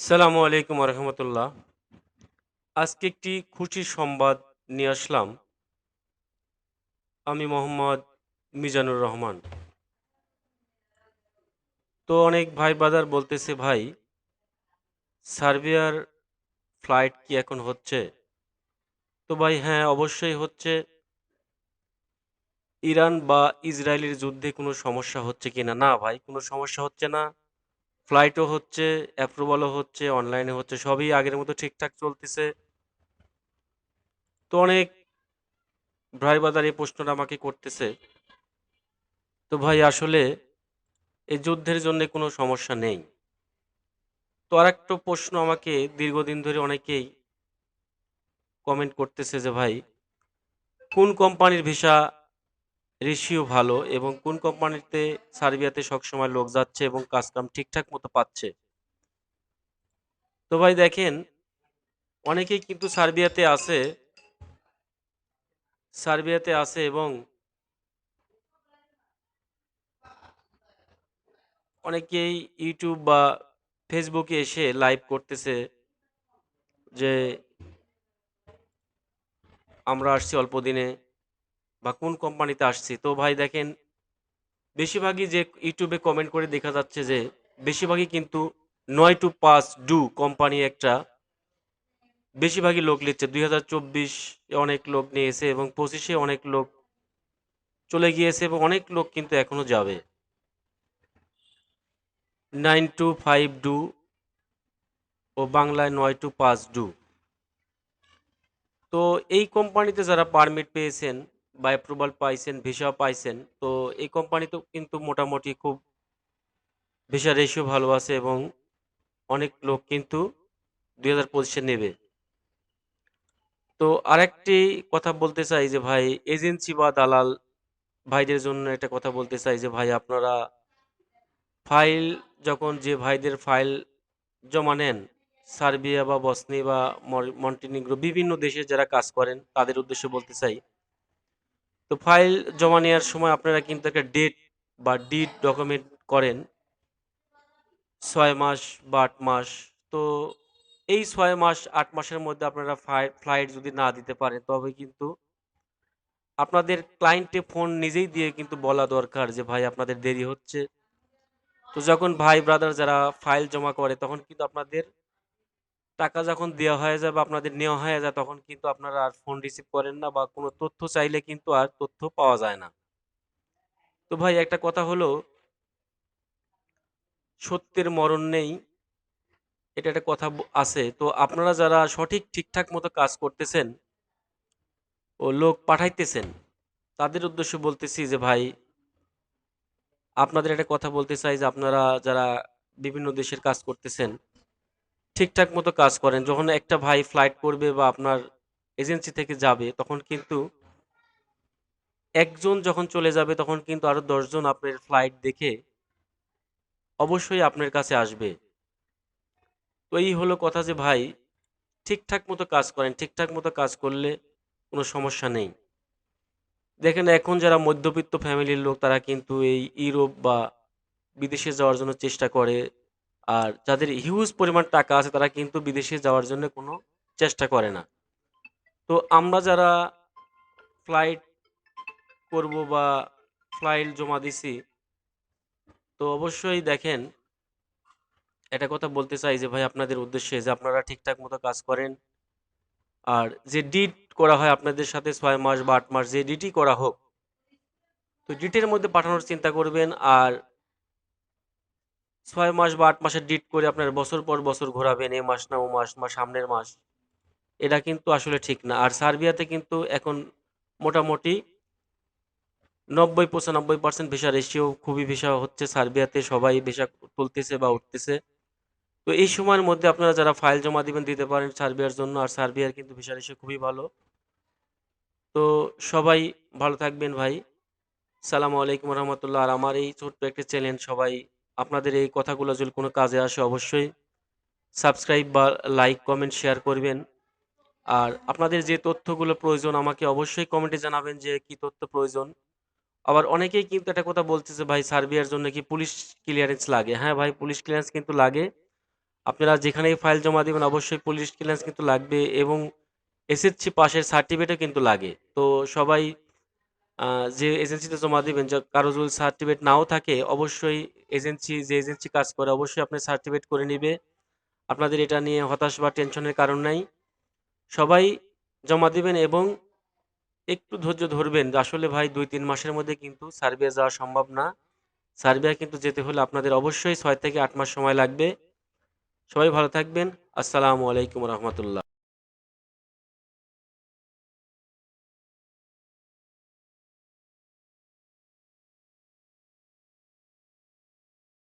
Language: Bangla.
সালামু আলাইকুম রহমতুল্লাহ। আজকে একটি খুশির সংবাদ নিয়ে আসলাম। আমি মোহাম্মদ মিজানুর রহমান। তো অনেক ভাই ব্রাদার বলতেছে, ভাই সার্বিয়ার ফ্লাইট কি এখন হচ্ছে? তো ভাই হ্যাঁ, অবশ্যই হচ্ছে। ইরান বা ইসরায়েলের যুদ্ধে কোনো সমস্যা হচ্ছে কিনা? না ভাই, কোনো সমস্যা হচ্ছে না। ফ্লাইটও হচ্ছে, অ্যাপ্রুভালও হচ্ছে, অনলাইনে হচ্ছে, সবই আগের মতো ঠিকঠাক চলতেছে। তো অনেক ভাই ব্রাদার এই প্রশ্নটা আমাকে করতেছে। তো ভাই আসলে এই যুদ্ধের জন্য কোনো সমস্যা নেই। তো আরেকটা প্রশ্ন আমাকে দীর্ঘদিন ধরে অনেকেই কমেন্ট করতেছে যে, ভাই কোন কোম্পানির ভিসা রেশিও ভালো এবং কোন কোম্পানিতে সার্বিয়াতে সবসময় লোক যাচ্ছে এবং কাজকাম ঠিকঠাক মতো পাচ্ছে? তো ভাই দেখেন, অনেকেই কিন্তু সার্বিয়াতে আছে এবং অনেকেই ইউটিউব বা ফেসবুকে এসে লাইভ করতেছে যে আমরা আসছি অল্প দিনে বা কোন কোম্পানিতে আসছি। তো ভাই দেখেন, বেশিরভাগই যে ইউটিউবে কমেন্ট করে দেখা যাচ্ছে যে বেশিরভাগই কিন্তু 9 to 5 ডু কোম্পানি একটা বেশিরভাগই লোক নিচ্ছে। 2024 অনেক লোক নিয়েছে এবং 25-এ অনেক লোক চলে গিয়েছে এবং অনেক লোক কিন্তু এখনো যাবে। 9 to 5 ডু ও বাংলায় 9 to 5 ডু। তো এই কোম্পানিতে যারা পারমিট পেয়েছেন বা অ্যাপ্রুভাল পাইছেন, ভিসা পাইছেন, তো এই কোম্পানিতেও কিন্তু মোটামুটি খুব ভিসা রেশিও ভালো আছে এবং অনেক লোক কিন্তু 2025-এ নেবে। তো আরেকটি কথা বলতে চাই যে ভাই, এজেন্সি বা দালাল ভাইদের জন্য একটা কথা বলতে চাই যে ভাই, আপনারা ফাইল যখন যে ভাইদের ফাইল জমা নেন সার্বিয়া বা বসনি বা মন্টিনিগ্রো বিভিন্ন দেশে যারা কাজ করেন তাদের উদ্দেশ্যে বলতে চাই, তো ফাইল জমা নেওয়ার সময় আপনারা কিন্তু একটা ডেট বা ডিড ডকুমেন্ট করেন 6 মাস বা 8 মাস। তো এই 6 মাস 8 মাসের মধ্যে আপনারা ফ্লাইট যদি না দিতে পারেন তবে কিন্তু আপনাদের ক্লায়েন্টে ফোন নিজেই দিয়ে কিন্তু বলা দরকার যে ভাই আপনাদের দেরি হচ্ছে। তো যখন ভাই ব্রাদার যারা ফাইল জমা করে তখন কিন্তু আপনাদের টাকা যখন দেওয়া হয়ে যায় বা আপনাদের নেওয়া হয়ে যায় তখন কিন্তু আপনারা আর ফোন রিসিভ করেন না বা কোনো তথ্য চাইলে কিন্তু আর তথ্য পাওয়া যায় না। তো ভাই একটা কথা হলো, সত্যের মরণ নেই, এটা একটা কথা আছে। তো আপনারা যারা সঠিক ঠিকঠাক মতো কাজ করতেছেন ও লোক পাঠাইতেছেন তাদের উদ্দেশ্যে বলতেছি যে ভাই, আপনাদের একটা কথা বলতে চাই যে আপনারা যারা বিভিন্ন দেশের কাজ করতেছেন ঠিকঠাক মতো কাজ করেন। যখন একটা ভাই ফ্লাইট করবে বা আপনার এজেন্সি থেকে যাবে তখন কিন্তু একজন যখন চলে যাবে তখন কিন্তু আরো 10 জন আপনার ফ্লাইট দেখে অবশ্যই আপনার কাছে আসবে। তো এই হলো কথা যে ভাই, ঠিকঠাক মতো কাজ করেন, ঠিকঠাক মতো কাজ করলে কোনো সমস্যা নেই। দেখেন এখন যারা মধ্যবিত্ত ফ্যামিলির লোক তারা কিন্তু এই ইউরোপ বা বিদেশে যাওয়ার জন্য চেষ্টা করে। আর যাদের হিউজ পরিমাণ টাকা আছে তারা কিন্তু বিদেশে যাওয়ার জন্য কোনো চেষ্টা করে না। তো আমরা যারা ফ্লাইট করব বা ফ্লাইট জমা দিছি, তো অবশ্যই দেখেন একটা কথা বলতে চাই যে ভাই আপনাদের উদ্দেশ্যে যে আপনারা ঠিকঠাক মতো কাজ করেন। আর যে ডিড করা হয় আপনাদের সাথে 6 মাস বা 8 মাস যে ডিটই করা হোক, তো ডিটের মধ্যে পাঠানোর চিন্তা করবেন। আর 6 মাস বা 8 মাসের ডিট করে আপনার বছর পর বছর ঘোরাবেন, এ মাস না ও মাস বা সামনের মাস, এটা কিন্তু আসলে ঠিক না। আর সার্বিয়াতে কিন্তু এখন মোটামুটি 90-95% ভিসা রেশিও খুবই ভিসা হচ্ছে সার্বিয়াতে, সবাই ভিসা তুলতেছে বা উঠতেছে। তো এই সময়ের মধ্যে আপনারা যারা ফাইল জমা দিবেন দিতে পারেন সার্বিয়ার জন্য। আর সার্বিয়ার কিন্তু ভিসা রেশিও খুবই ভালো। তো সবাই ভালো থাকবেন ভাই। সালামু আলাইকুম রহমতুল্লাহ। আর আমার এই ছোট্ট একটা চ্যানেল, সবাই আপনাদের এই কথাগুলো যদি কোনো কাজে আসে অবশ্যই সাবস্ক্রাইব বা লাইক কমেন্ট শেয়ার করবেন। আর আপনাদের যে তথ্যগুলো প্রয়োজন আমাকে অবশ্যই কমেন্টে জানাবেন যে কি তথ্য প্রয়োজন। আবার অনেকেই কিন্তু একটা কথা বলতেছে, ভাই সার্বিয়ার জন্য কি পুলিশ ক্লিয়ারেন্স লাগে? হ্যাঁ ভাই, পুলিশ ক্লিয়ারেন্স কিন্তু লাগে। আপনারা যেখানেই ফাইল জমা দিবেন অবশ্যই পুলিশ ক্লিয়ারেন্স কিন্তু লাগবে, এবং এসএসসি পাশের সার্টিফিকেটও কিন্তু লাগে। তো সবাই যে এজেন্সিতে জমা দিবেন, কারো যদি সার্টিফিকেট নাও থাকে অবশ্যই যে এজেন্সি কাজ করে অবশ্যই আপনার সার্টিফিকেট করে নিবে। আপনাদের এটা নিয়ে হতাশ বা টেনশনের কারণ নাই। সবাই জমা দিবেন এবং একটু ধৈর্য ধরবেন। আসলে ভাই ২-৩ মাসের মধ্যে কিন্তু সার্বিয়া যাওয়া সম্ভব না। সার্বিয়া কিন্তু যেতে হলে আপনাদের অবশ্যই ৬ থেকে ৮ মাস সময় লাগবে। সবাই ভালো থাকবেন। আসসালামু আলাইকুম রহমতুল্লাহ।